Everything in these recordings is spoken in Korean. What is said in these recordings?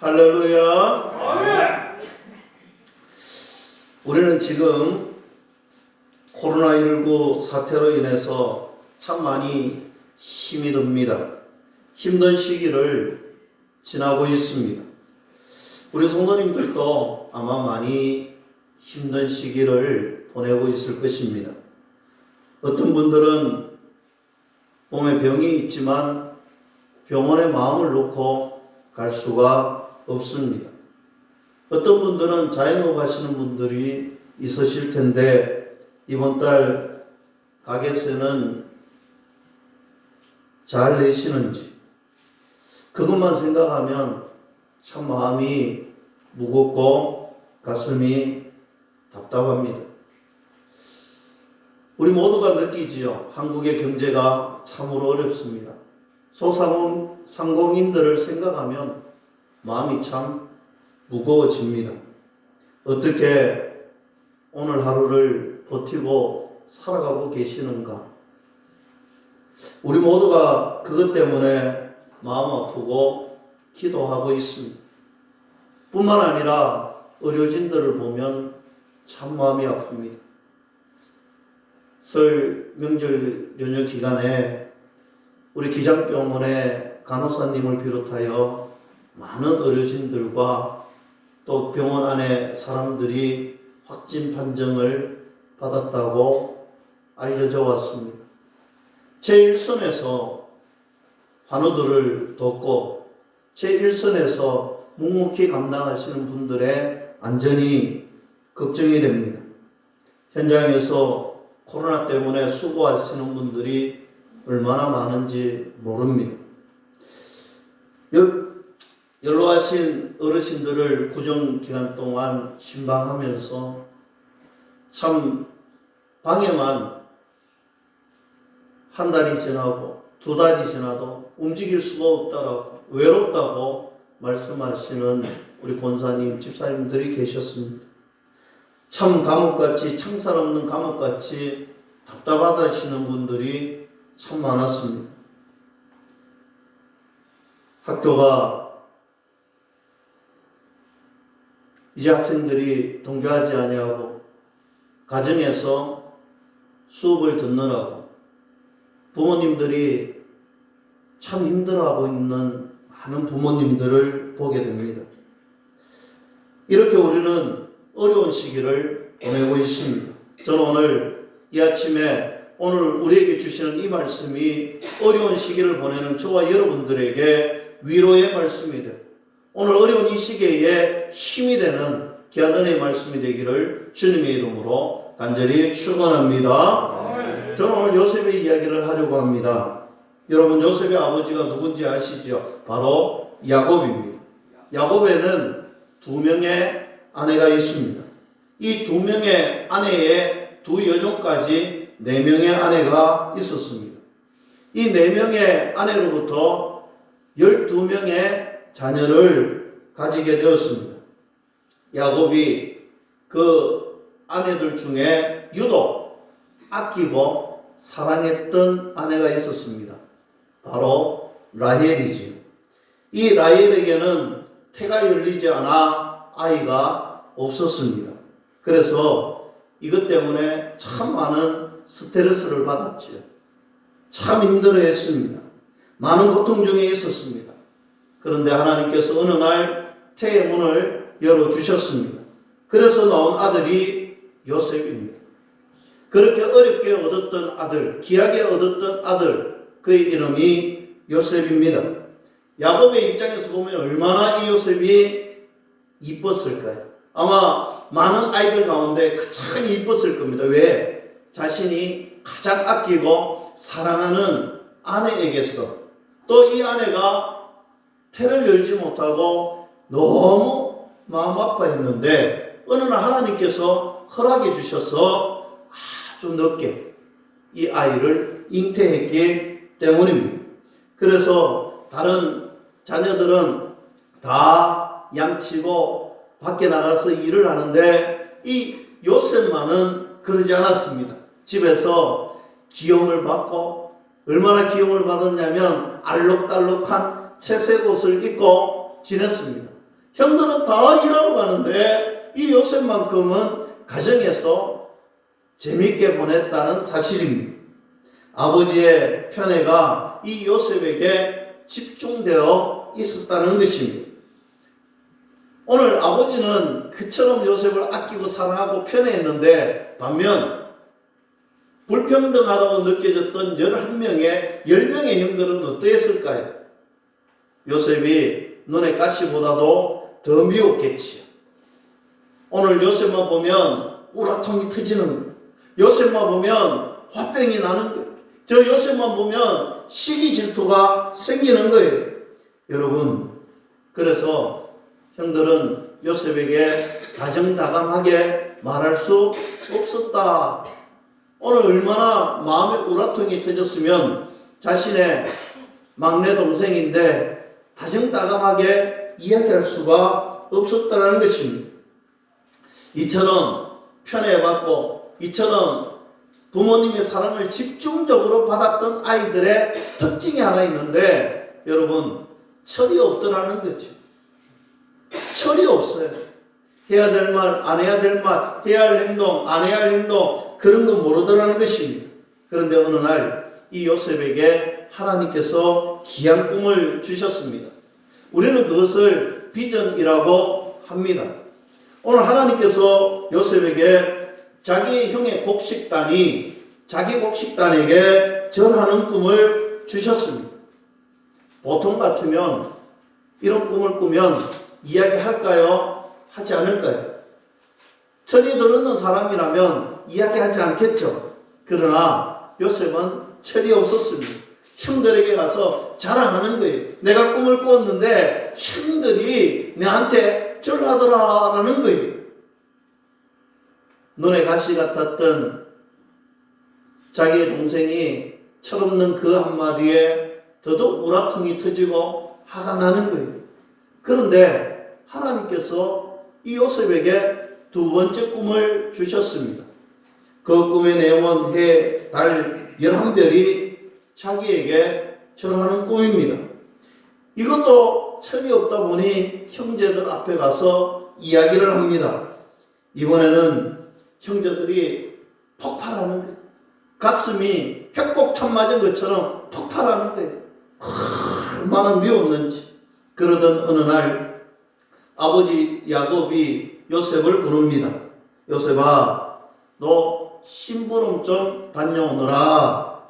할렐루야. 아멘. 우리는 지금 코로나19 사태로 인해서 참 많이 힘이 듭니다. 힘든 시기를 지나고 있습니다. 우리 성도님들도 아마 많이 힘든 시기를 보내고 있을 것입니다. 어떤 분들은 몸에 병이 있지만 병원에 마음을 놓고 갈 수가 없습니다. 어떤 분들은 자영업 하시는 분들이 있으실 텐데 이번 달 가게세는 잘 내시는지 그것만 생각하면 참 마음이 무겁고 가슴이 답답합니다. 우리 모두가 느끼지요. 한국의 경제가 참으로 어렵습니다. 소상공인들을 생각하면 마음이 참 무거워집니다. 어떻게 오늘 하루를 버티고 살아가고 계시는가? 우리 모두가 그것 때문에 마음 아프고 기도하고 있습니다. 뿐만 아니라 의료진들을 보면 참 마음이 아픕니다. 설 명절 연휴 기간에 우리 기장병원의 간호사님을 비롯하여 많은 의료진들과 또 병원 안에 사람들이 확진 판정을 받았다고 알려져 왔습니다. 제1선에서 환우들을 돕고 제1선에서 묵묵히 감당하시는 분들의 안전이 걱정이 됩니다. 현장에서 코로나 때문에 수고하시는 분들이 얼마나 많은지 모릅니다. 연로하신 어르신들을 구정기간 동안 신방하면서 참 방에만 한 달이 지나고 두 달이 지나도 움직일 수가 없다라고 외롭다고 말씀하시는 우리 권사님, 집사님들이 계셨습니다. 참 감옥같이 창살 없는 감옥같이 답답하다시는 분들이 참 많았습니다. 학교가 이제 학생들이 등교하지 아니하고 가정에서 수업을 듣느라고 부모님들이 참 힘들어하고 있는 많은 부모님들을 보게 됩니다. 이렇게 우리는 어려운 시기를 보내고 있습니다. 저는 오늘 이 아침에 오늘 우리에게 주시는 이 말씀이 어려운 시기를 보내는 저와 여러분들에게 위로의 말씀이 되고 오늘 어려운 이 시기에 힘이 되는 귀한 은혜의 말씀이 되기를 주님의 이름으로 간절히 축원합니다. 저는 오늘 요셉의 이야기를 하려고 합니다. 여러분 요셉의 아버지가 누군지 아시죠? 바로 야곱입니다. 야곱에는 2명의 아내가 있습니다. 이 2명의 아내의 2 여종까지 4명의 아내가 있었습니다. 이 4명의 아내로부터 12명의 자녀를 가지게 되었습니다. 야곱이 그 아내들 중에 유독 아끼고 사랑했던 아내가 있었습니다. 바로 라헬이지요. 이 라헬에게는 태가 열리지 않아 아이가 없었습니다. 그래서 이것 때문에 참 많은 스트레스를 받았지요. 참 힘들어했습니다. 많은 고통 중에 있었습니다. 그런데 하나님께서 어느 날 태의 문을 열어주셨습니다. 그래서 나온 아들이 요셉입니다. 그렇게 어렵게 얻었던 아들, 귀하게 얻었던 아들, 그의 이름이 요셉입니다. 야곱의 입장에서 보면 얼마나 이 요셉이 이뻤을까요? 아마 많은 아이들 가운데 가장 이뻤을 겁니다. 왜? 자신이 가장 아끼고 사랑하는 아내에게서 또 이 아내가 태를 열지 못하고 너무 마음 아파했는데 어느 날 하나님께서 허락해 주셔서 아주 늦게 이 아이를 잉태했기 때문입니다. 그래서 다른 자녀들은 다 양치고 밖에 나가서 일을 하는데 이 요셉만은 그러지 않았습니다. 집에서 기용을 받고 얼마나 기용을 받았냐면 알록달록한 채색 옷을 입고 지냈습니다. 형들은 다 일하러 가는데 이 요셉만큼은 가정에서 재밌게 보냈다는 사실입니다. 아버지의 편애가 이 요셉에게 집중되어 있었다는 것입니다. 오늘 아버지는 그처럼 요셉을 아끼고 사랑하고 편애했는데 반면 불평등하다고 느껴졌던 11명의 10명의 형들은 어떠했을까요? 요셉이 눈의 가시보다도 더 미웠겠지요. 오늘 요셉만 보면 우라통이 터지는 거예요. 요셉만 보면 화병이 나는 거예요. 저 요셉만 보면 시기 질투가 생기는 거예요. 여러분, 그래서 형들은 요셉에게 다정다감하게 말할 수 없었다. 오늘 얼마나 마음의 우라통이 터졌으면 자신의 막내 동생인데 다정다감하게 이야기할 수가 없었다는 것입니다. 이처럼 편애받고 이처럼 부모님의 사랑을 집중적으로 받았던 아이들의 특징이 하나 있는데 여러분, 철이 없더라는 거죠. 철이 없어요. 해야 될 말, 안 해야 될 말, 해야 할 행동, 안 해야 할 행동, 그런 거 모르더라는 것입니다. 그런데 어느 날 이 요셉에게 하나님께서 귀한 꿈을 주셨습니다. 우리는 그것을 비전이라고 합니다. 오늘 하나님께서 요셉에게 자기 형의 곡식단이 자기 곡식단에게 절하는 꿈을 주셨습니다. 보통 같으면 이런 꿈을 꾸면 이야기할까요? 하지 않을까요? 철이 들었는 사람이라면 이야기하지 않겠죠. 그러나 요셉은 철이 없었습니다. 형들에게 가서 자랑하는 거예요. 내가 꿈을 꾸었는데 형들이 내한테 절하더라라는 거예요. 눈에 가시 같았던 자기의 동생이 철없는 그 한마디에 더더욱 우라통이 터지고 화가 나는 거예요. 그런데 하나님께서 이 요셉에게 두 번째 꿈을 주셨습니다. 그 꿈의 내용은 해, 달, 11별이 자기에게 절하는 꿈입니다. 이것도 철이 없다 보니 형제들 앞에 가서 이야기를 합니다. 이번에는 형제들이 폭발하는 거예요. 가슴이 핵폭탄 맞은 것처럼 폭발하는 거예요. 얼마나 미웠는지. 그러던 어느 날 아버지 야곱이 요셉을 부릅니다. 요셉아, 너 심부름 좀 다녀오너라.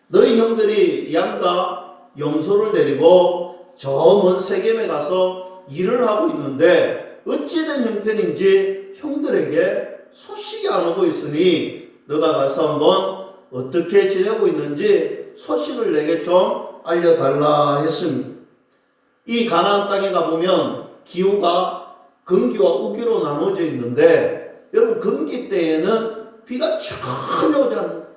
너희 형들이 양과 염소를 데리고 저 먼 세겜에 가서 일을 하고 있는데 어찌된 형편인지 형들에게 소식이 안 오고 있으니 너가 가서 한번 어떻게 지내고 있는지 소식을 내게 좀 알려달라 했습니다. 이 가나안 땅에 가보면 기후가 건기와 우기로 나눠져 있는데 여러분, 건기 때에는 비가 전혀 오지 않아요.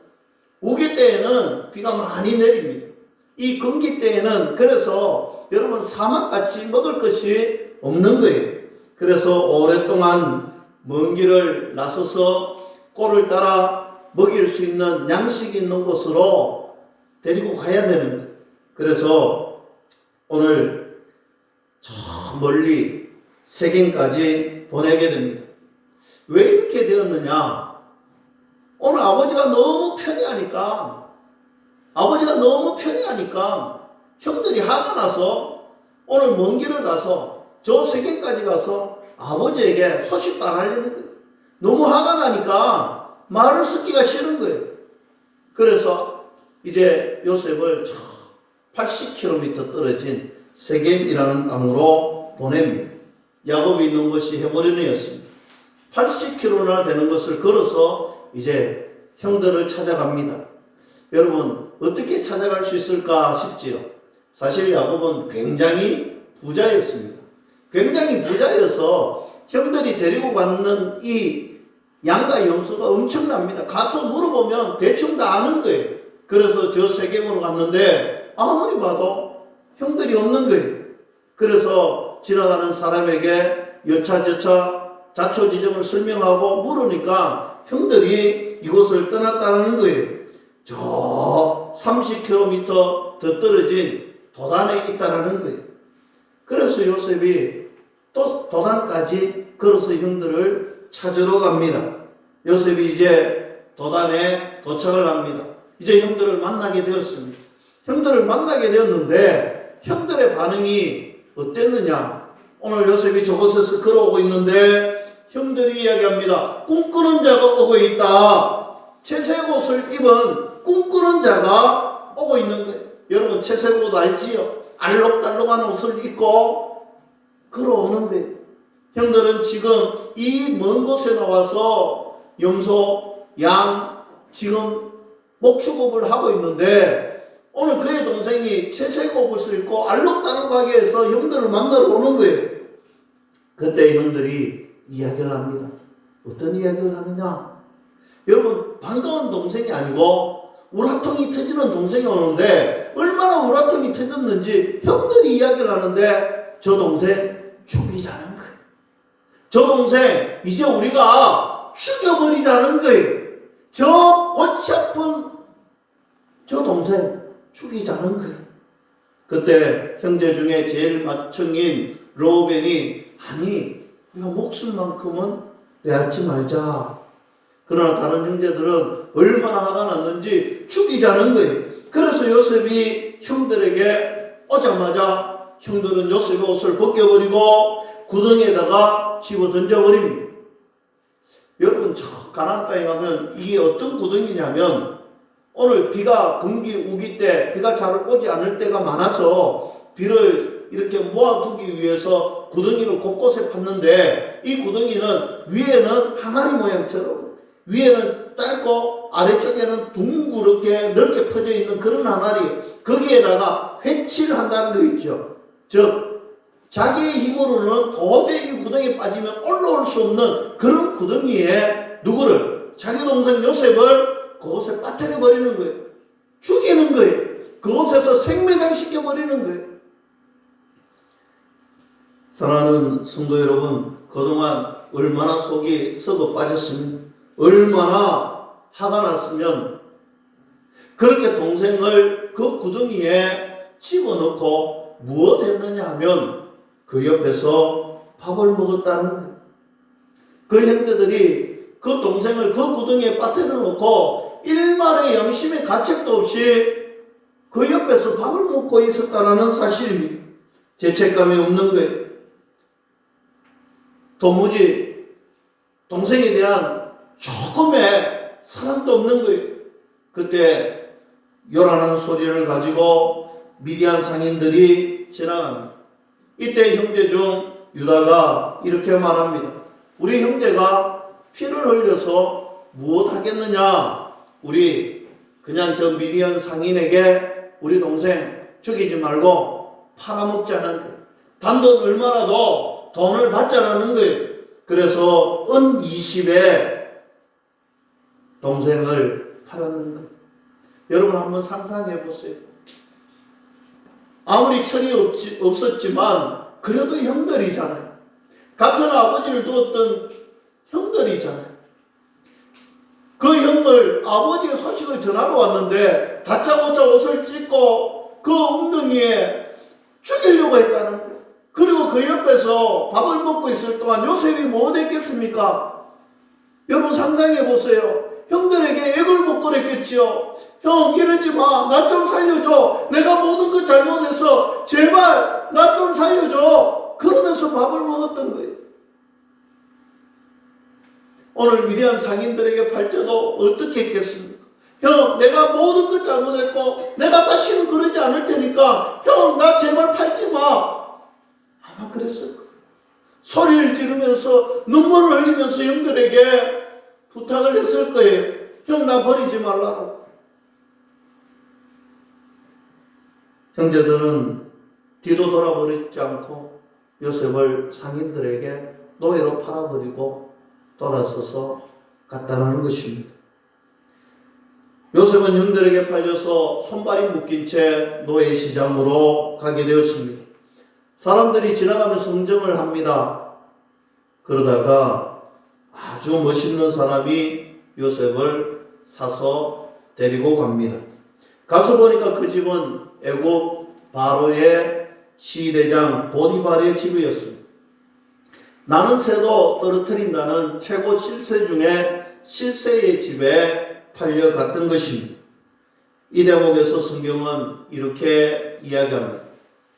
우기 때에는 비가 많이 내립니다. 이 건기 때에는 그래서 여러분 사막같이 먹을 것이 없는 거예요. 그래서 오랫동안 먼 길을 나서서 꼴을 따라 먹일 수 있는 양식이 있는 곳으로 데리고 가야 되는 거예요. 그래서 오늘 저 멀리 세겜까지 보내게 됩니다. 왜 이렇게 되었느냐? 오늘 아버지가 너무 편애하니까 형들이 화가 나서 오늘 먼 길을 가서 저 세계까지 가서 아버지에게 소식도 안 하려는 거예요. 너무 화가 나니까 말을 섞기가 싫은 거예요. 그래서 이제 요셉을 80km 떨어진 세겜이라는 땅으로 보냅니다. 야곱이 있는 곳이 헤브론이었습니다. 80km나 되는 것을 걸어서 이제 형들을 찾아갑니다. 여러분, 어떻게 찾아갈 수 있을까 싶지요. 사실 야곱은 굉장히 부자였습니다. 굉장히 부자여서 형들이 데리고 가는 이 양과 염소가 엄청납니다. 가서 물어보면 대충 다 아는 거예요. 그래서 저 세겜으로 갔는데 아무리 봐도 형들이 없는 거예요. 그래서 지나가는 사람에게 여차저차 자초지종을 설명하고 물으니까 형들이 이곳을 떠났다는 거예요. 저 30km 더 떨어진 도단에 있다라는 거예요. 그래서 요셉이 또 도단까지 걸어서 형들을 찾으러 갑니다. 요셉이 이제 도단에 도착을 합니다. 이제 형들을 만나게 되었습니다. 형들을 만나게 되었는데 형들의 반응이 어땠느냐? 오늘 요셉이 저곳에서 걸어오고 있는데 형들이 이야기합니다. 꿈꾸는 자가 오고 있다. 채색 옷을 입은 꿈꾸는 자가 오고 있는 거예요. 여러분 채색 옷 알지요? 알록달록한 옷을 입고 걸어오는 거예요. 형들은 지금 이 먼 곳에 나와서 염소, 양, 지금 목축업을 하고 있는데 오늘 그의 동생이 채색 옷을 입고 알록달록하게 해서 형들을 만나러 오는 거예요. 그때 형들이 이야기를 합니다. 어떤 이야기를 하느냐? 여러분 반가운 동생이 아니고 우라통이 터지는 동생이 오는데 얼마나 우라통이 터졌는지 형들이 이야기를 하는데 저 동생 죽이자는 거예요. 저 동생 이제 우리가 죽여버리자는 거예요. 저 골치 아픈 저 동생 죽이자는 거예요. 그때 형제 중에 제일 맏형인 르우벤이 아니 우리가 목숨만큼은 빼앗지 말자. 그러나 다른 형제들은 얼마나 화가 났는지 죽이자는 거예요. 그래서 요셉이 형들에게 오자마자 형들은 요셉의 옷을 벗겨버리고 구덩이에다가 집어 던져버립니다. 여러분 저 가나안 땅에 가면 이게 어떤 구덩이냐면 오늘 비가 건기 우기 때 비가 잘 오지 않을 때가 많아서 비를 이렇게 모아두기 위해서 구덩이를 곳곳에 팠는데 이 구덩이는 위에는 항아리 모양처럼 위에는 짧고 아래쪽에는 둥그렇게 넓게 퍼져 있는 그런 항아리 거기에다가 회치를 한다는 거 있죠. 즉 자기의 힘으로는 도저히 이 구덩이에 빠지면 올라올 수 없는 그런 구덩이에 누구를? 자기 동생 요셉을 그곳에 빠뜨려 버리는 거예요. 죽이는 거예요. 그곳에서 생매장시켜 버리는 거예요. 사랑하는 성도 여러분, 그동안 얼마나 속이 썩어 빠졌습니까? 얼마나 화가 났으면 그렇게 동생을 그 구덩이에 집어넣고 무엇 했느냐 하면 그 옆에서 밥을 먹었다는 거예요. 그 형제들이 그 동생을 그 구덩이에 빠뜨려 놓고 일말의 양심의 가책도 없이 그 옆에서 밥을 먹고 있었다는 사실입니다. 죄책감이 없는 거예요. 도무지 동생에 대한 조금의 사랑도 없는 거예요. 그때 요란한 소리를 가지고 미디안 상인들이 지나갑니다. 이때 형제 중 유다가 이렇게 말합니다. 우리 형제가 피를 흘려서 무엇 하겠느냐? 우리 그냥 저 미디안 상인에게 우리 동생 죽이지 말고 팔아먹자는 거예요. 단돈 얼마라도 돈을 받자는 거예요. 그래서 은 20에 동생을 팔았는 거예요. 여러분 한번 상상해 보세요. 아무리 철이 없었지만 그래도 형들이잖아요. 같은 아버지를 두었던 형들이잖아요. 그 형을 아버지의 소식을 전하러 왔는데 다짜고짜 옷을 찢고 그 엉덩이에 죽이려고 했다는 거예요. 그리고 그 옆에서 밥을 먹고 있을 동안 요셉이 뭐 했겠습니까? 여러분 상상해 보세요. 형들에게 애걸복걸했겠지요. 형 이러지 마. 나 좀 살려줘. 내가 모든 것 잘못해서 제발 나 좀 살려줘. 그러면서 밥을 먹었던 거예요. 오늘 미디안 상인들에게 팔 때도 어떻게 했겠습니까? 형 내가 모든 것 잘못했고 내가 다시는 그러지 않을 테니까 형 나 제발 팔지 마. 아마 그랬을 거예요. 소리를 지르면서 눈물을 흘리면서 형들에게 부탁을 했을 거예요. 형 나 버리지 말라고. 형제들은 뒤도 돌아버리지 않고 요셉을 상인들에게 노예로 팔아버리고 돌아서서 갔다는 것입니다. 요셉은 형들에게 팔려서 손발이 묶인 채 노예 시장으로 가게 되었습니다. 사람들이 지나가면서 흥정을 합니다. 그러다가 아주 멋있는 사람이 요셉을 사서 데리고 갑니다. 가서 보니까 그 집은 애국 바로의 시대장 보디발의 집이었습니다. 나는 새도 떨어뜨린다는 최고 실세 중에 실세의 집에 팔려갔던 것입니다. 이 대목에서 성경은 이렇게 이야기합니다.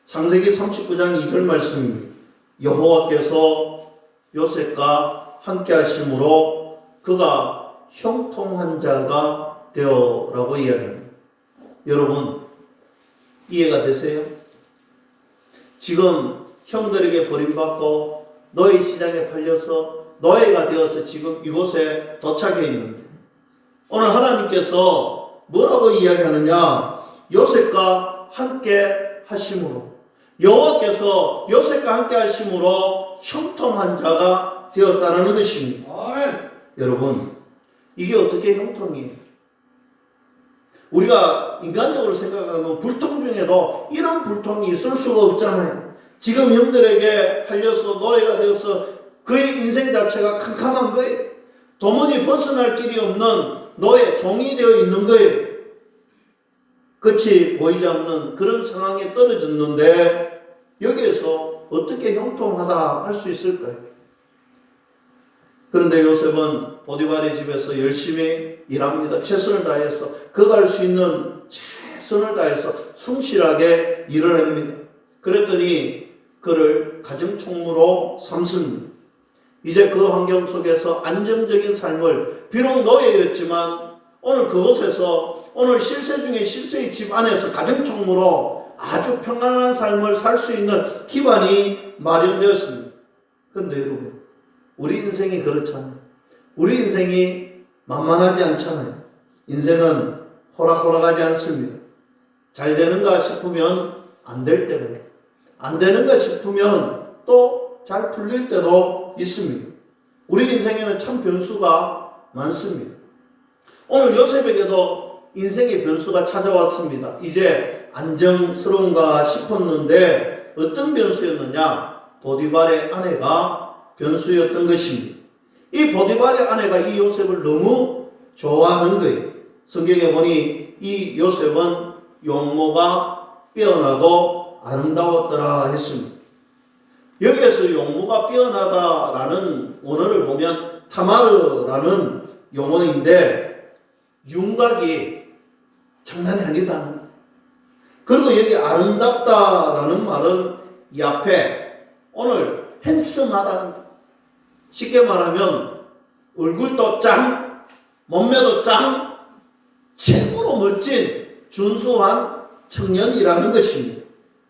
창세기 39장 2절 말씀입니다. 여호와께서 요셉과 함께 하심으로 그가 형통한 자가 되어라고 이야기합니다. 여러분, 이해가 되세요? 지금 형들에게 버림받고 노예 시장에 팔려서 노예가 되어서 지금 이곳에 도착해 있는데, 오늘 하나님께서 뭐라고 이야기하느냐? 요셉과 함께 하심으로, 여호와께서 요셉과 함께 하심으로 형통한 자가 되었다는 것입니다. 아멘. 여러분, 이게 어떻게 형통이에요? 우리가 인간적으로 생각하면 불통 중에도 이런 불통이 있을 수가 없잖아요. 지금 형들에게 팔려서 노예가 되어서 그의 인생 자체가 캄캄한 거예요. 도무지 벗어날 길이 없는 노예, 종이 되어 있는 거예요. 끝이 보이지 않는 그런 상황에 떨어졌는데 여기에서 어떻게 형통하다 할 수 있을까요? 그런데 요셉은 보디발의 집에서 열심히 일합니다. 최선을 다해서 그가 할 수 있는 최선을 다해서 성실하게 일을 합니다. 그랬더니 그를 가정총무로 삼습니다. 이제 그 환경 속에서 안정적인 삶을, 비록 노예였지만 오늘 그곳에서, 오늘 실세 중에 실세의 집 안에서 가정총무로 아주 평안한 삶을 살 수 있는 기반이 마련되었습니다. 그런데 여러분, 우리 인생이 그렇잖아요. 우리 인생이 만만하지 않잖아요. 인생은 호락호락하지 않습니다. 잘 되는가 싶으면 안 될 때가 있고, 안 되는가 싶으면 또 잘 풀릴 때도 있습니다. 우리 인생에는 참 변수가 많습니다. 오늘 요셉에게도 인생의 변수가 찾아왔습니다. 이제 안정스러운가 싶었는데 어떤 변수였느냐? 보디발의 아내가 변수였던 것입니다. 이 보디발의 아내가 이 요셉을 너무 좋아하는 거예요. 성경에 보니 이 요셉은 용모가 빼어나고 아름다웠더라 했습니다. 여기에서 용모가 빼어나다라는 원어를 보면 타마르라는 용어인데 윤곽이 장난이 아니다. 그리고 여기 아름답다라는 말은 야페, 오늘 핸섬하다. 쉽게 말하면 얼굴도 짱, 몸매도 짱, 최고로 멋진 준수한 청년이라는 것입니다.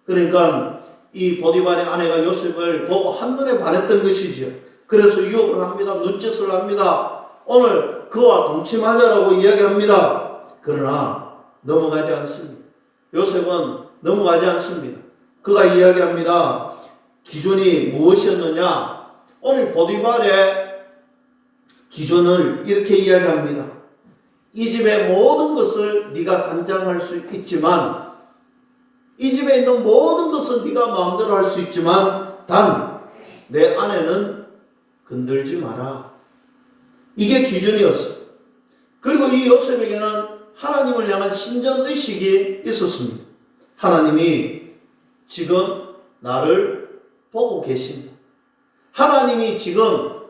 그러니까 이 보디발의 아내가 요셉을 보고 한눈에 반했던 것이죠. 그래서 유혹을 합니다. 눈짓을 합니다. 오늘 그와 동침하자라고 이야기합니다. 그러나 넘어가지 않습니다. 요셉은 넘어가지 않습니다. 그가 이야기합니다. 기준이 무엇이었느냐? 오늘 보디발의 기준을 이렇게 이야기합니다. 이 집의 모든 것을 네가 관장할 수 있지만, 이 집에 있는 모든 것은 네가 마음대로 할 수 있지만 단 내 아내는 건들지 마라. 이게 기준이었어요. 그리고 이 요셉에게는 하나님을 향한 신전의식이 있었습니다. 하나님이 지금 나를 보고 계신다. 하나님이 지금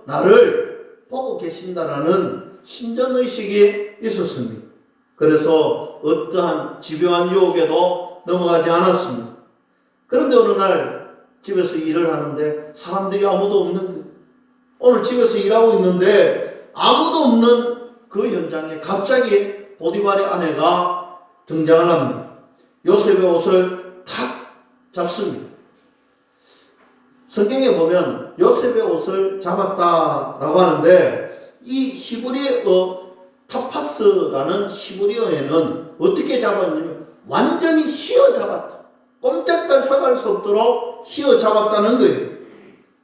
나를 보고 계신다라는 신전의식이 있었습니다. 그래서 어떠한 집요한 유혹에도 넘어가지 않았습니다. 그런데 어느 날 집에서 일을 하는데 사람들이 아무도 없는 거예요. 오늘 집에서 일하고 있는데 아무도 없는 그 현장에 갑자기 보디발의 아내가 등장을 합니다. 요셉의 옷을 탁 잡습니다. 성경에 보면 요셉의 옷을 잡았다라고 하는데 이 히브리어 타파스라는 히브리어에는 어떻게 잡았냐면 완전히 휘어잡았다. 꼼짝달싹할 수 없도록 휘어잡았다는 거예요.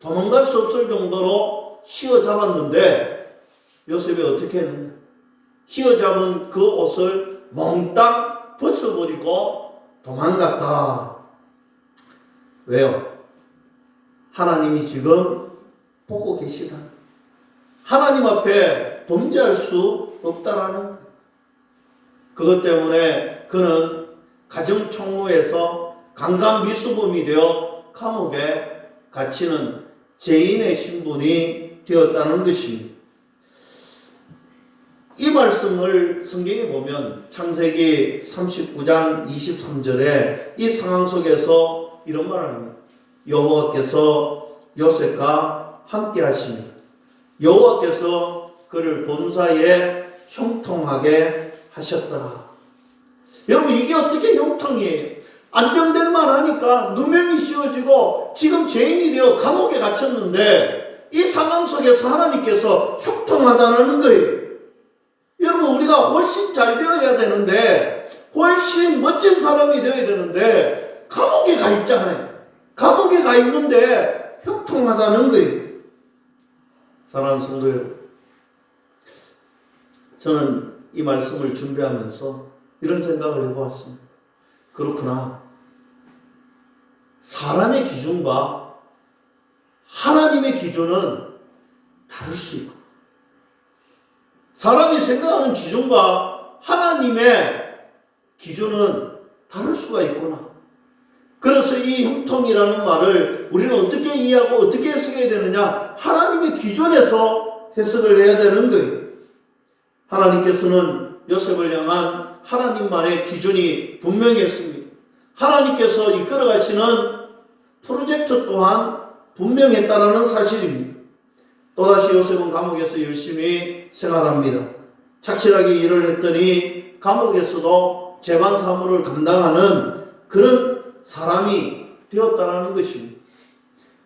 도망갈 수 없을 정도로 휘어잡았는데 요셉이 어떻게 했느냐? 휘어잡은 그 옷을 몽땅 벗어버리고 도망갔다. 왜요? 하나님이 지금 보고 계시다. 하나님 앞에 범죄할 수 없다라는 거예요. 그것 때문에 그는 가정총무에서 강간미수범이 되어 감옥에 갇히는 죄인의 신분이 되었다는 것입니다. 이 말씀을 성경에 보면 창세기 39장 23절에 이 상황 속에서 이런 말을 합니다. 여호와께서 요셉과 함께 하시며 여호와께서 그를 본사에 형통하게 하셨더라. 여러분, 이게 어떻게 형통이에요? 안정될 만하니까 누명이 씌워지고 지금 죄인이 되어 감옥에 갇혔는데 이 상황 속에서 하나님께서 형통하다는 거예요. 여러분, 우리가 훨씬 잘 되어야 되는데, 훨씬 멋진 사람이 되어야 되는데 감옥에 가 있잖아요. 감옥에 가 있는데 형통하다는 거예요. 사랑하는 성도 여러분, 저는 이 말씀을 준비하면서 이런 생각을 해보았습니다. 그렇구나. 사람의 기준과 하나님의 기준은 다를 수 있고, 사람이 생각하는 기준과 하나님의 기준은 다를 수가 있구나. 그래서 이 형통이라는 말을 우리는 어떻게 이해하고 어떻게 해석해야 되느냐? 하나님의 기준에서 해석을 해야 되는 거예요. 하나님께서는 요셉을 향한 하나님만의 기준이 분명했습니다. 하나님께서 이끌어 가시는 프로젝트 또한 분명했다는 사실입니다. 또다시 요셉은 감옥에서 열심히 생활합니다. 착실하게 일을 했더니 감옥에서도 재반 사무를 감당하는 그런 사람이 되었다는 것입니다.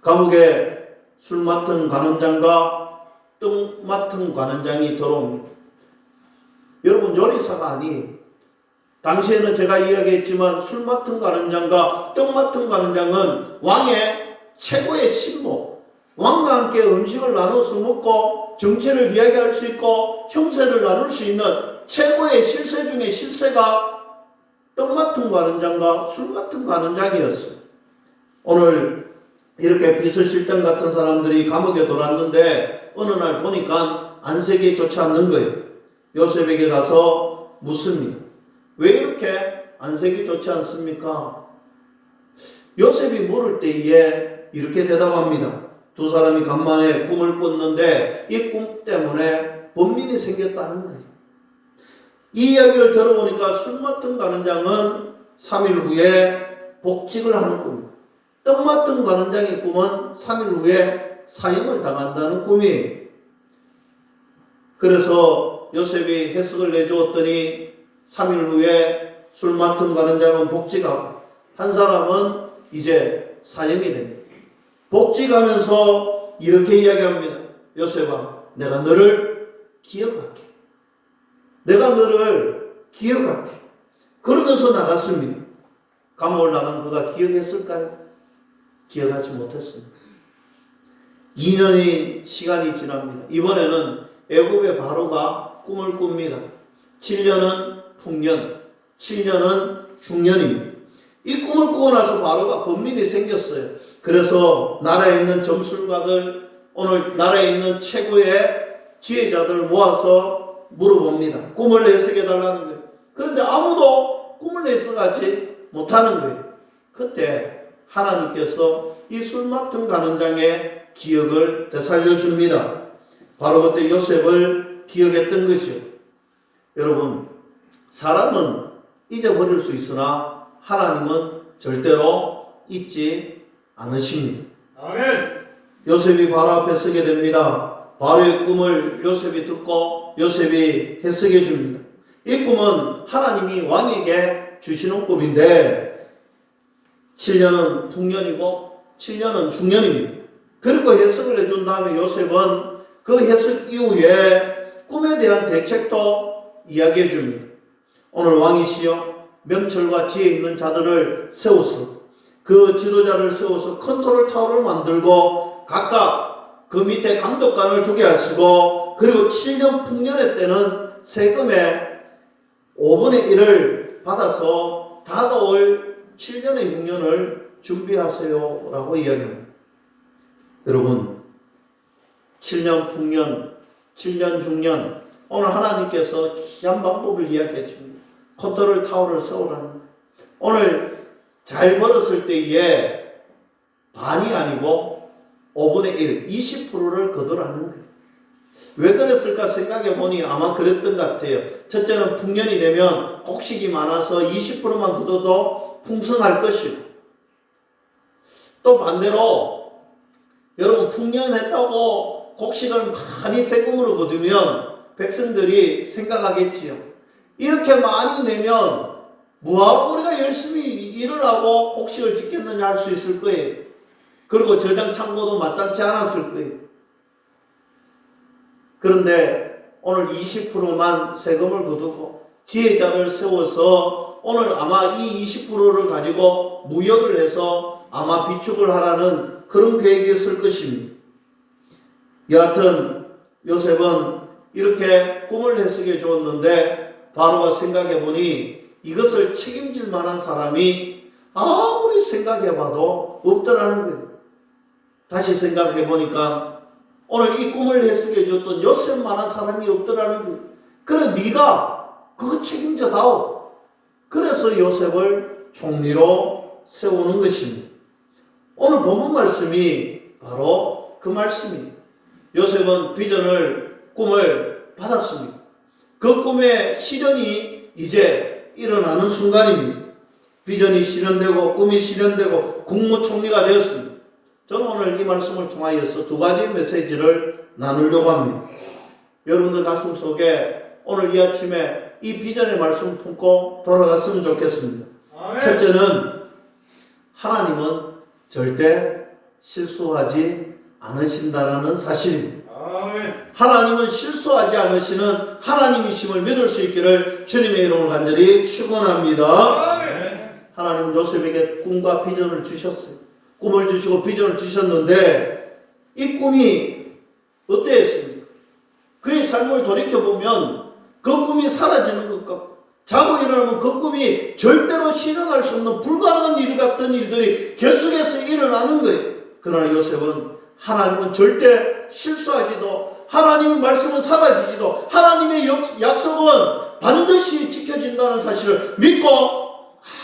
감옥에 술 맡은 관원장과 떡 맡은 관원장이 들어옵니다. 여러분, 요리사가 아니에요. 당시에는 제가 이야기했지만 술 맡은 관원장과 떡 맡은 관원장은 왕의 최고의 신모, 왕과 함께 음식을 나눠서 먹고 정체를 이야기할 수 있고 형세를 나눌 수 있는 최고의 실세 중에 실세가 떡 맡은 관원장과 술 맡은 관원장이었어요. 오늘 이렇게 비서실장 같은 사람들이 감옥에 들어왔는데 어느 날 보니까 안색이 좋지 않는 거예요. 요셉에게 가서 묻습니다. 왜 이렇게 안색이 좋지 않습니까? 요셉이 물을 때에 이렇게 대답합니다. 두 사람이 간만에 꿈을 꿨는데 이 꿈 때문에 번민이 생겼다는 거예요. 이 이야기를 들어보니까 술 맡은 관원장은 3일 후에 복직을 하는 꿈이고, 떡 맡은 관원장의 꿈은 3일 후에 사형을 당한다는 꿈이에요. 그래서 요셉이 해석을 내주었더니 3일 후에 술 맡은 관원장은 복직하고 한 사람은 이제 사형이 됩니다. 복직하면서 이렇게 이야기합니다. 요셉아, 내가 너를 기억할게. 내가 너를 기억할게. 그러면서 나갔습니다. 감옥을 나간 그가 기억했을까요? 기억하지 못했습니다. 2년의 시간이 지납니다. 이번에는 애굽의 바로가 꿈을 꿉니다. 7년은 풍년, 7년은 흉년입니다. 이 꿈을 꾸고 나서 바로가 번민이 생겼어요. 그래서 나라에 있는 점술가들, 오늘 나라에 있는 최고의 지혜자들 모아서 물어봅니다. 꿈을 해석해 달라는 거예요. 그런데 아무도 꿈을 해석하지 못하는 거예요. 그때 하나님께서 이 술 맡은 관원장의 기억을 되살려 줍니다. 바로 그때 요셉을 기억했던 거죠. 여러분, 사람은 잊어버릴 수 있으나 하나님은 절대로 잊지 않으십니다. 아멘. 요셉이 바로 앞에 서게 됩니다. 바로의 꿈을 요셉이 듣고 요셉이 해석해 줍니다. 이 꿈은 하나님이 왕에게 주시는 꿈인데 7년은 풍년이고 7년은 중년입니다. 그리고 해석을 해준 다음에 요셉은 그 해석 이후에 꿈에 대한 대책도 이야기해 줍니다. 오늘 왕이시여, 명철과 지혜 있는 자들을 세워서 그 지도자를 세워서 컨트롤 타워를 만들고 각각 그 밑에 감독관을 두게 하시고, 그리고 7년 풍년의 때는 세금의 5분의 1을 받아서 다가올 7년의 흉년을 준비하세요 라고 이야기합니다. 여러분, 7년 풍년, 7년 중년, 오늘 하나님께서 귀한 방법을 이야기해 줍니다. 컨트롤 타워를 세우라는 거예요. 오늘 잘 벌었을 때에 반이 아니고 5분의 1, 20%를 거두라는 거예요. 왜 그랬을까 생각해 보니 아마 그랬던 것 같아요. 첫째는 풍년이 되면 곡식이 많아서 20%만 거둬도 풍성할 것이고, 또 반대로 여러분 풍년했다고 곡식을 많이 세금으로 거두면 백성들이 생각하겠지요. 이렇게 많이 내면 뭐하고 우리가 열심히 일을 하고 곡식을 짓겠느냐 할 수 있을 거예요. 그리고 저장 창고도 마땅치 않았을 거예요. 그런데 오늘 20%만 세금을 거두고 지혜자를 세워서 오늘 아마 이 20%를 가지고 무역을 해서 아마 비축을 하라는 그런 계획이었을 것입니다. 여하튼 요셉은 이렇게 꿈을 해석해 주었는데 바로가 생각해 보니 이것을 책임질 만한 사람이 아무리 생각해 봐도 없더라는 거예요. 다시 생각해 보니까 오늘 이 꿈을 해석해 줬던 요셉만한 사람이 없더라는 거예요. 그래 네가 그거 책임져 다오. 그래서 요셉을 총리로 세우는 것입니다. 오늘 본문 말씀이 바로 그 말씀입니다. 요셉은 꿈을 받았습니다. 그 꿈의 실현이 이제 일어나는 순간입니다. 비전이 실현되고 꿈이 실현되고 국무총리가 되었습니다. 저는 오늘 이 말씀을 통하여서 두 가지 메시지를 나누려고 합니다. 여러분들 가슴 속에 오늘 이 아침에 이 비전의 말씀 품고 돌아갔으면 좋겠습니다. 첫째는 하나님은 절대 실수하지 않으신다라는 사실입니다. 하나님은 실수하지 않으시는 하나님이심을 믿을 수 있기를 주님의 이름으로 간절히 축원합니다. 하나님은 요셉에게 꿈과 비전을 주셨어요. 꿈을 주시고 비전을 주셨는데 이 꿈이 어땠습니까? 그의 삶을 돌이켜보면 그 꿈이 사라지는 것 같고 자고 일어나면 그 꿈이 절대로 실현할 수 없는 불가능한 일 같은 일들이 계속해서 일어나는 거예요. 그러나 요셉은 하나님은 절대 실수하지도 하나님의 말씀은 사라지지도 하나님의 약속은 반드시 지켜진다는 사실을 믿고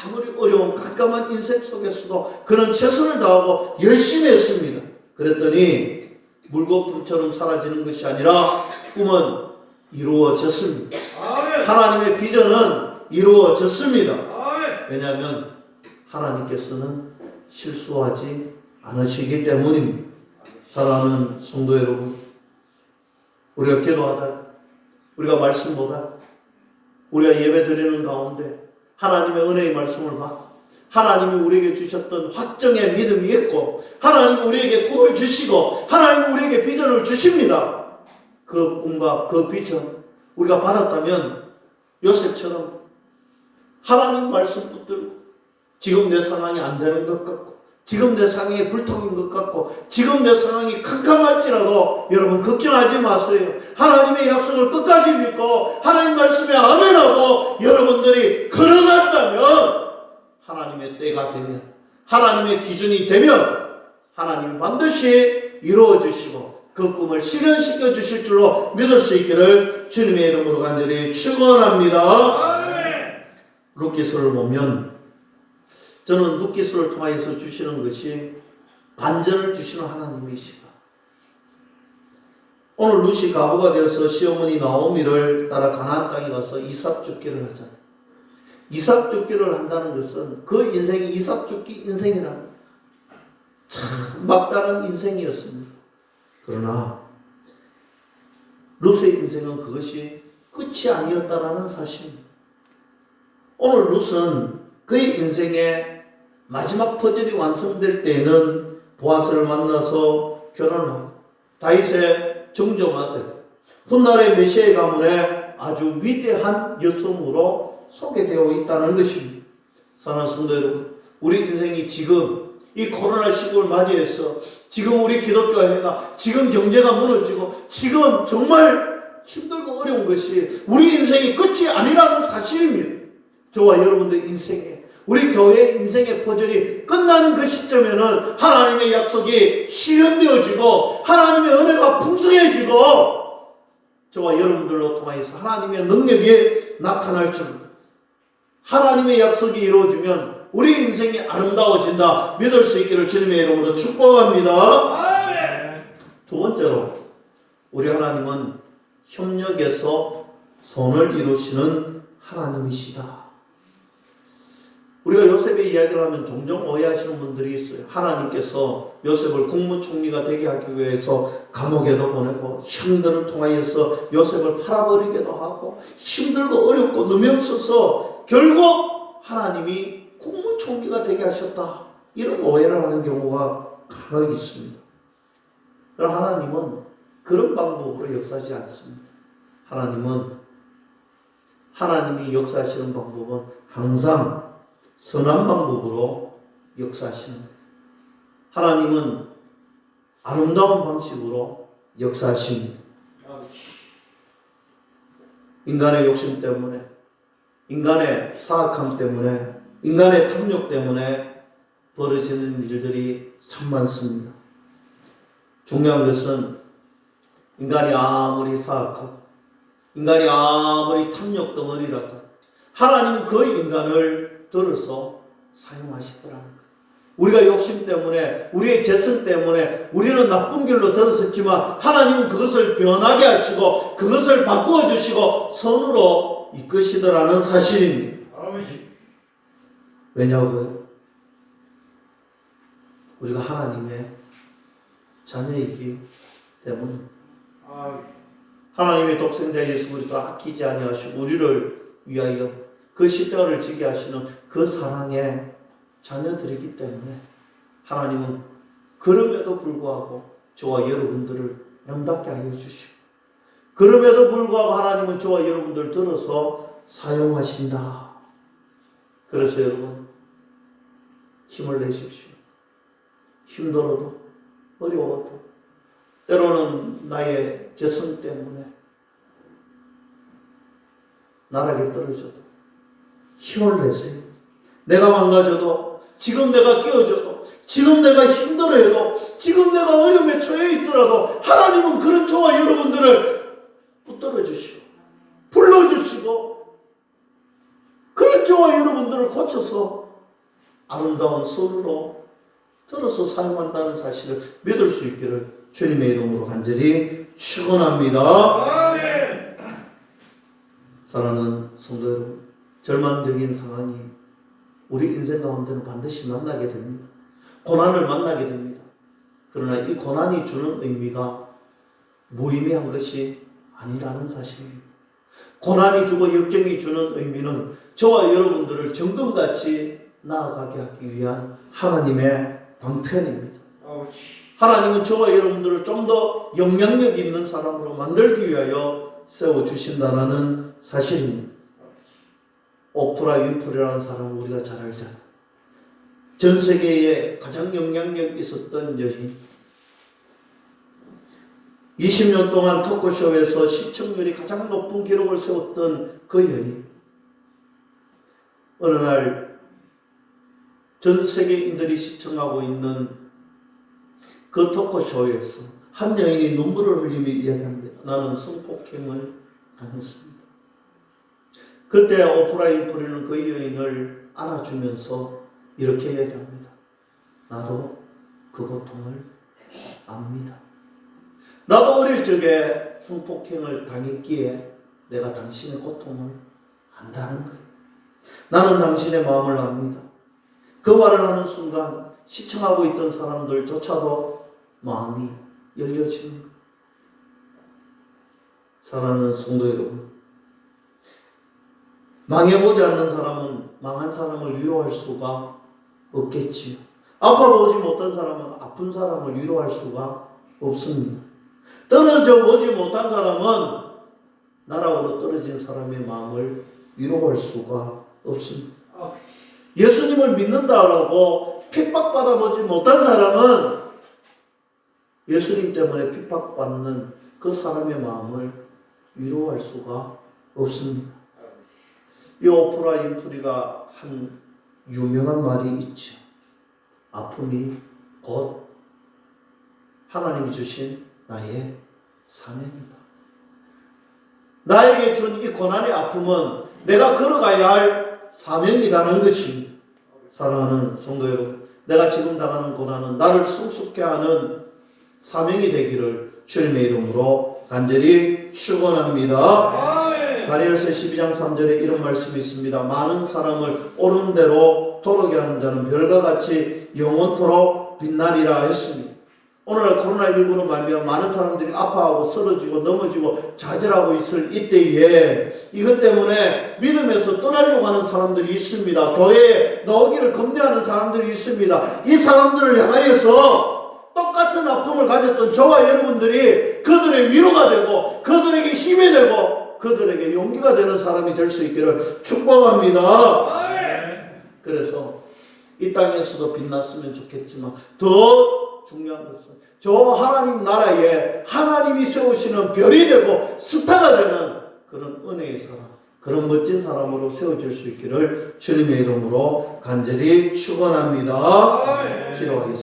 아무리 어려운 깜깜한 인생 속에서도 그는 최선을 다하고 열심히 했습니다. 그랬더니 물거품처럼 사라지는 것이 아니라 꿈은 이루어졌습니다. 하나님의 비전은 이루어졌습니다. 왜냐하면 하나님께서는 실수하지 않으시기 때문입니다. 사랑하는 성도 여러분, 우리가 기도하다, 우리가 말씀 보다, 우리가 예배 드리는 가운데 하나님의 은혜의 말씀을 받고 하나님이 우리에게 주셨던 확정의 믿음이 있고 하나님이 우리에게 꿈을 주시고 하나님이 우리에게 비전을 주십니다. 그 꿈과 그 비전 우리가 받았다면 요셉처럼 하나님 말씀 붙들고 지금 내 상황이 안 되는 것 같고 지금 내 상황이 불통인 것 같고 지금 내 상황이 캄캄할지라도 여러분 걱정하지 마세요. 하나님의 약속을 끝까지 믿고 하나님 말씀에 아멘하고 여러분들이 걸어간다면 하나님의 때가 되면 하나님의 기준이 되면 하나님이 반드시 이루어 주시고 그 꿈을 실현시켜 주실 줄로 믿을 수 있기를 주님의 이름으로 간절히 축원합니다. 룻기서를 보면 저는 룻기서를 통하여서 주시는 것이 반전을 주시는 하나님이시다. 오늘 룻이 과부가 되어서 시어머니 나오미를 따라 가나안 땅에 가서 이삭 죽기를 하잖아요. 이삭 죽기를 한다는 것은 그 인생이 이삭 죽기 인생이라는 참 막다른 인생이었습니다. 그러나 룻의 인생은 그것이 끝이 아니었다라는 사실입니다. 오늘 룻은 그의 인생의 마지막 퍼즐이 완성될 때에는 보아스를 만나서 결혼을 하고 다윗의 정정아들 훗날의 메시아의 가문에 아주 위대한 여성으로 소개되어 있다는 것입니다. 사랑하는 성도 여러분, 우리 인생이 지금 이 코로나 시국을 맞이해서 지금 우리 기독교회가 지금 경제가 무너지고 지금 정말 힘들고 어려운 것이 우리 인생이 끝이 아니라는 사실입니다. 저와 여러분들 인생에 우리 교회의 인생의 퍼즐이 끝나는 그 시점에는 하나님의 약속이 실현되어지고 하나님의 은혜가 풍성해지고 저와 여러분들로 통하여서 하나님의 능력이 나타날 줄 하나님의 약속이 이루어지면 우리 인생이 아름다워진다 믿을 수 있기를 주님의 이름으로 축복합니다. 두 번째로 우리 하나님은 협력해서 선을 이루시는 하나님이시다. 우리가 요셉의 이야기를 하면 종종 오해하시는 분들이 있어요. 하나님께서 요셉을 국무총리가 되게 하기 위해서 감옥에도 보내고 형들을 통하여서 요셉을 팔아버리기도 하고 힘들고 어렵고 누명 써서 결국 하나님이 국무총리가 되게 하셨다. 이런 오해를 하는 경우가 간혹 있습니다. 그러나 하나님은 그런 방법으로 역사하지 않습니다. 하나님이 역사하시는 방법은 항상 선한 방법으로 역사하시는 거예요. 하나님은 아름다운 방식으로 역사하십니다. 인간의 욕심 때문에, 인간의 사악함 때문에, 인간의 탐욕 때문에 벌어지는 일들이 참 많습니다. 중요한 것은 인간이 아무리 사악하고 인간이 아무리 탐욕 덩어리라도 하나님은 그 인간을 들어서 사용하시더라는 거예요. 우리가 욕심 때문에, 우리의 재성 때문에 우리는 나쁜 길로 들었었지만 하나님은 그것을 변하게 하시고 그것을 바꾸어 주시고 선으로 이끄시더라는 사실입니다. 왜냐고요? 우리가 하나님의 자녀이기 때문에 하나님의 독생자 예수 그리스도를 아끼지 아니하시고 우리를 위하여 그 십자가를 지게 하시는 그 사랑의 자녀들이기 때문에 하나님은 그럼에도 불구하고 저와 여러분들을 아름답게 하여 주시고 그럼에도 불구하고 하나님은 저와 여러분들을 들어서 사용하신다. 그래서 여러분 힘을 내십시오. 힘들어도 어려워도 때로는 나의 재성 때문에 나락에 떨어져도 힘을 내세요. 내가 망가져도 지금 내가 끼어져도 지금 내가 힘들어해도 지금 내가 어려움에 처해 있더라도 하나님은 그런 저와 여러분들을 붙들어 주시고 불러주시고 그런 저와 여러분들을 고쳐서 아름다운 손으로 들어서 사용한다는 사실을 믿을 수 있기를 주님의 이름으로 간절히 축원합니다. 아멘. 사랑하는 성도 여러분, 절망적인 상황이 우리 인생 가운데는 반드시 만나게 됩니다. 고난을 만나게 됩니다. 그러나 이 고난이 주는 의미가 무의미한 것이 아니라는 사실입니다. 고난이 주고 역경이 주는 의미는 저와 여러분들을 정금같이 나아가게 하기 위한 하나님의 방편입니다. 하나님은 저와 여러분들을 좀 더 영향력 있는 사람으로 만들기 위하여 세워주신다는 사실입니다. 오프라 윈프리라는 사람을 우리가 잘 알잖아요. 전 세계에 가장 영향력 있었던 여인. 20년 동안 토크쇼에서 시청률이 가장 높은 기록을 세웠던 그 여인. 어느 날 전 세계인들이 시청하고 있는 그 토크쇼에서 한 여인이 눈물을 흘리며 이야기합니다. 나는 성폭행을 당했습니다. 그때 오프라 윈프리는 그 여인을 안아주면서 이렇게 이야기합니다. 나도 그 고통을 압니다. 나도 어릴 적에 성폭행을 당했기에 내가 당신의 고통을 안다는 거예요. 나는 당신의 마음을 압니다. 그 말을 하는 순간 시청하고 있던 사람들조차도 마음이 열려지는 거예요. 사랑하는 성도 여러분, 망해보지 않는 사람은 망한 사람을 위로할 수가 없겠지요. 아파보지 못한 사람은 아픈 사람을 위로할 수가 없습니다. 떨어져 보지 못한 사람은 나락으로 떨어진 사람의 마음을 위로할 수가 없습니다. 예수님을 믿는다라고 핍박받아보지 못한 사람은 예수님 때문에 핍박받는 그 사람의 마음을 위로할 수가 없습니다. 이 오프라 윈프리가 한 유명한 말이 있죠. 아픔이 곧 하나님이 주신 나의 사명이다. 나에게 준 이 고난의 아픔은 내가 걸어가야 할 사명이라는 것입니다. 사랑하는 성도 여러분, 내가 지금 당하는 고난은 나를 성숙케 하는 사명이 되기를 주님의 이름으로 간절히 축원합니다. 다니엘서 12장 3절에 이런 말씀이 있습니다. 많은 사람을 옳은 대로 도르게 하는 자는 별과 같이 영원토록 빛나리라 했습니다. 오늘날 코로나19로 말미암아 많은 사람들이 아파하고 쓰러지고 넘어지고 좌절하고 있을 이때에 이것 때문에 믿음에서 떠나려고 하는 사람들이 있습니다. 교회에 나오기를 겁내하는 사람들이 있습니다. 이 사람들을 향하여서 똑같은 아픔을 가졌던 저와 여러분들이 그들의 위로가 되고 그들에게 힘이 되고 그들에게 용기가 되는 사람이 될 수 있기를 축복합니다. 그래서 이 땅에서도 빛났으면 좋겠지만 더 중요한 것은 저 하나님 나라에 하나님이 세우시는 별이 되고 스타가 되는 그런 은혜의 사람, 그런 멋진 사람으로 세워질 수 있기를 주님의 이름으로 간절히 축원합니다. 기도하겠습니다.